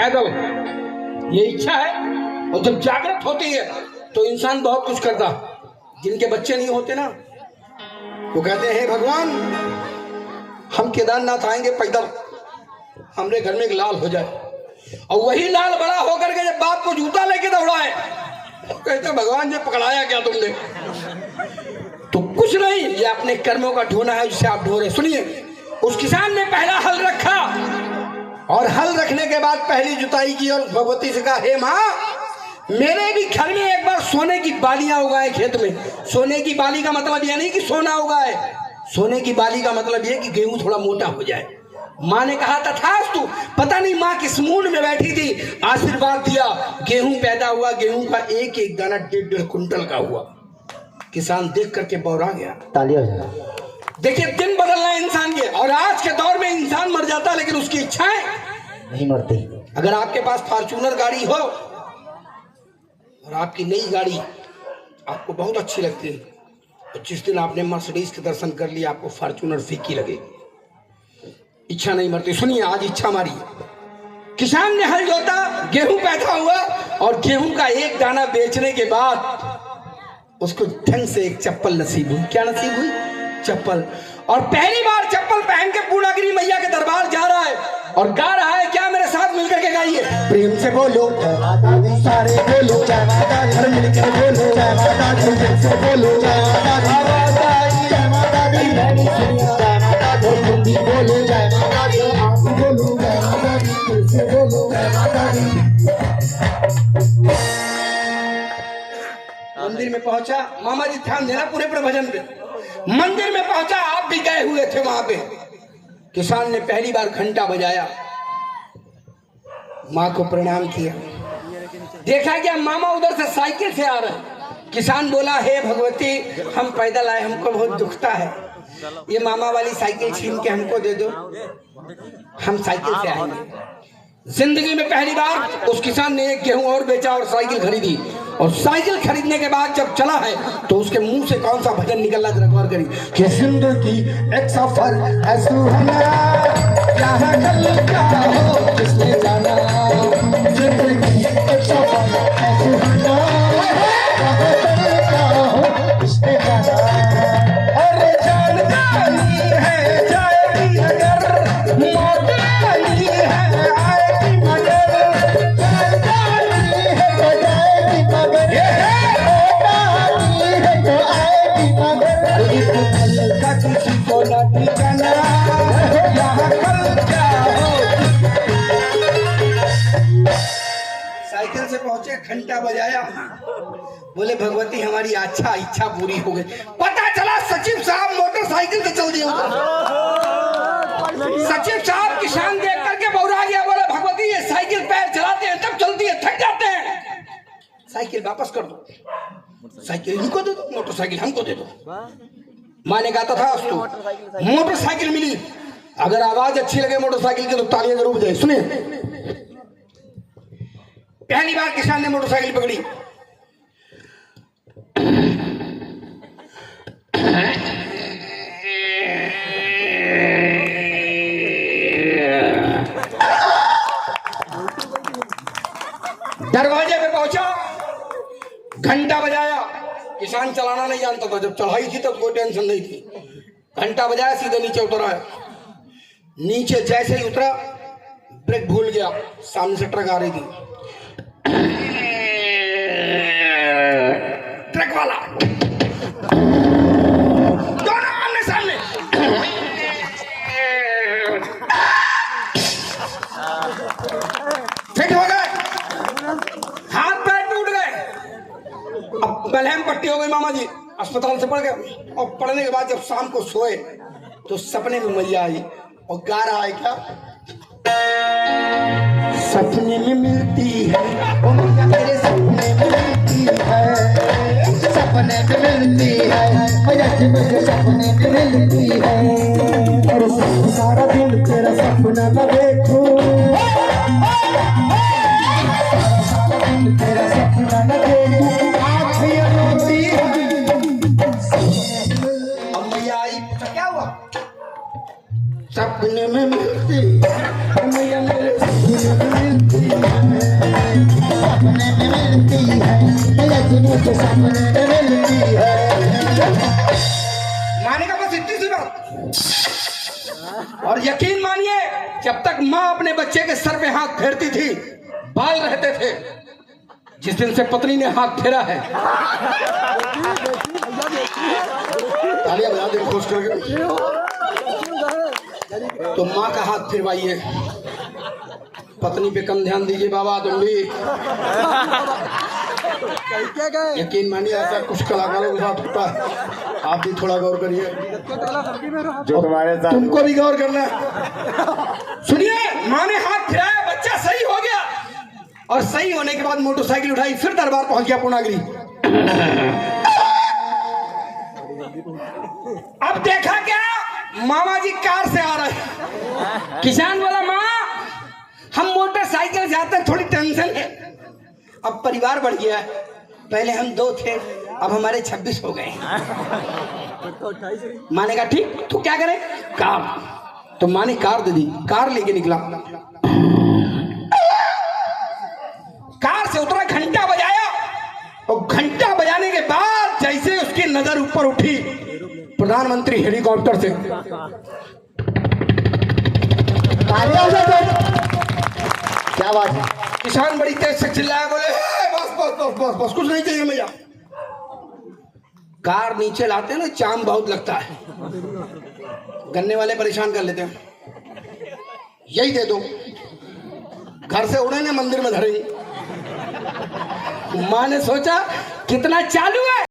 पैदल, ये इच्छा है। और जब जागृत होती है तो इंसान बहुत कुछ करता। जिनके बच्चे नहीं होते ना, वो कहते हैं भगवान हम केदारनाथ आएंगे पैदल, हमरे घर में एक लाल हो जाए। और वही लाल बड़ा होकर के जब बाप को जूता लेके दौड़ाए, कहते भगवान जी पकड़ाया क्या तुमने? तो कुछ नहीं, ये अपने कर्मों का ढोना है जिसे आप ढो रहे। सुनिए, उस किसान ने पहला हल रखा और हल रखने के बाद पहली जुताई की और भगवती से कहा, हे माँ मेरे भी घर में एक बार सोने की बालियां उगाए खेत में। सोने की बाली का मतलब यह नहीं कि सोना उगाए, सोने की बाली का मतलब यह कि गेहूं थोड़ा मोटा हो जाए। माँ ने कहा तथास्तु। पता नहीं माँ किस मूड में बैठी थी, आशीर्वाद दिया, गेहूं पैदा हुआ। गेहूं का एक एक दाना 1.5 कुंटल का हुआ। किसान देख करके बौरा गया। तालियां हो जाए। देखिए दिन बदल रहे हैं इंसान के। और आज के दौर में इंसान मर जाता लेकिन उसकी इच्छाएं नहीं मरती। अगर आपके पास फॉर्च्यूनर गाड़ी हो और आपकी नई गाड़ी आपको बहुत अच्छी लगती है, तो जिस दिन आपने मर्सिडीज के दर्शन कर लिया आपको फॉर्च्यूनर फीकी लगेगी। इच्छा नहीं मरती। सुनिए, आज इच्छा मारी। किसान ने हल जोता, गेहूं पैदा हुआ और गेहूं का एक दाना बेचने के बाद उसको ढंग से एक चप्पल नसीब हुई। क्या नसीब हुई? चप्पल। और पहली बार चप्पल पहन के पूर्णागिरी मैया के दरबार जा रहा है और गा रहा है। क्या मेरे साथ मिलकर के गाइए, प्रेम से बोलो जय माता दी, सारे बोलो जय माता दी, हर मिलकर बोलो जय माता दी, प्रेम से बोलो जय माता दी, जय माता दी, जय माता दी, हिंदी बोलो जय माता दी, आप बोलो जय माता दी, प्रेम से बोलो जय माता दी। मंदिर में पहुंचा, मामा जी ध्यान देना पूरे भजन पे। मंदिर में पहुंचा, आप भी गए हुए थे वहां पे। किसान ने पहली बार घंटा बजाया, माँ को प्रणाम किया। देखा क्या मामा उधर से साइकिल से आ रहे। किसान बोला, हे भगवती हम पैदल आए, हमको बहुत दुखता है, ये मामा वाली साइकिल छीन के हमको दे दो, हम साइकिल से आएंगे। जिंदगी में पहली बार उस किसान ने एक गेहूं और बेचा और साइकिल खरीदी। और साइकिल खरीदने के बाद जब चला है तो उसके मुंह से कौन सा भजन निकला जरा गौर करिए कि जिंदगी एक सफर है सुहाना, यहाँ कल क्या हो किसने जाना। जिंदगी एक सफर है सुहाना, यहाँ कल क्या हो किसने जाना। अरे जान जानी है जाएगी अगर, मौत नहीं है आएगी मगर, जान जानी है तो जाएगी मगर, है तो आएगी मगर। किसी को न ठिकाना, यहाँ कल क्या हो। साइकिल से पहुंचे, घंटा बजाया, बोले भगवती हमारी अच्छा इच्छा पूरी हो गई। पता चला सचिव साहब मोटरसाइकिल से चल दिए। सचिव साहब किसान देख करके बौरा गया, बोले भगवती ये साइकिल पैर चलाते हैं तब चलती है, थक जाते हैं, साइकिल वापस कर दो। साइकिल इनको दे दो, मोटरसाइकिल हमको दे दो। माँ ने कहा था मोटरसाइकिल मिली। अगर आवाज अच्छी लगे मोटरसाइकिल की तो तालियां जरूर बजाए। सुनिए, पहली बार किसान ने मोटरसाइकिल पकड़ी, दरवाजे पे पहुंचा, घंटा बजाया। किसान चलाना नहीं जानता था, जब चढ़ाई थी तब कोई टेंशन नहीं थी। घंटा बजाया, सीधे नीचे उतर आया। नीचे जैसे ही उतरा ब्रेक भूल गया, सामने से ट्रक आ रही थी। ट्रक वाला दोनों आमने सामने। फिट हो गए, हाथ पैर टूट गए। अब बलहम पट्टी हो गई मामा जी, अस्पताल से पड़ गए। और पढ़ने के बाद जब शाम को सोए तो सपने में मैया आई और गा रहा है क्या, सपने में मिलती है ओ मैया तेरे सपने में मिलती है, सपने में मिलती है मैया मुझे सपने में मिलती है। और सारा दिन तेरा सपना मैं देखूं, सारा दिन तेरा सपना मैं देखूं, आँखें रोती है। अब मैया आई, क्या हुआ? सपने में मिलती मैया मेरे सपने में मिलती। सबके सामने मिलती है। माने का बस इतनी सी बात। और यकीन मानिए, जब तक माँ अपने बच्चे के सर पे हाथ फेरती थी, बाल रहते थे, जिस दिन से पत्नी ने हाथ फेरा है, तालियां बजा दे खुश करके, तो माँ का हाथ फिरवाइए। पत्नी पे कम ध्यान दीजिए बाबा, तुम भी। यकीन मानिए, ऐसा कुछ कलाकारों के साथ होता है, आप भी थोड़ा गौर करिए। जो तुम्हारे साथ तुमको भी गौर करना है। सुनिए, माँ ने हाथ फिराया, बच्चा सही हो गया, और सही होने के बाद मोटरसाइकिल उठाई, फिर दरबार पहुंच गया पूर्णागिरी। अब देखा क्या, मामा जी कार से आ रहे। किसान बोला, माँ हम मोटरसाइकिल जाते हैं, थोड़ी टेंशन है। अब परिवार बढ़ गया है, पहले हम 2 थे, अब हमारे 26 हो गए। माँ ने कहा ठीक, तू क्या करे? कार। तो माँ ने कार दे दी, कार लेके निकला, कार से उतरा, घंटा बजाया, और घंटा बजाने के बाद जैसे उसकी नजर ऊपर उठी, प्रधानमंत्री हेलीकॉप्टर से, क्या बात है? किसान बड़ी तेज से चिल्लाया, बोले बस बस बस बस बस, कुछ नहीं चाहिए भैया। कार नीचे लाते हैं ना, जाम बहुत लगता है, गन्ने वाले परेशान कर लेते हैं, यही दे दो, घर से उड़ेंगे मंदिर में धरेंगे। माँ ने सोचा कितना चालू है।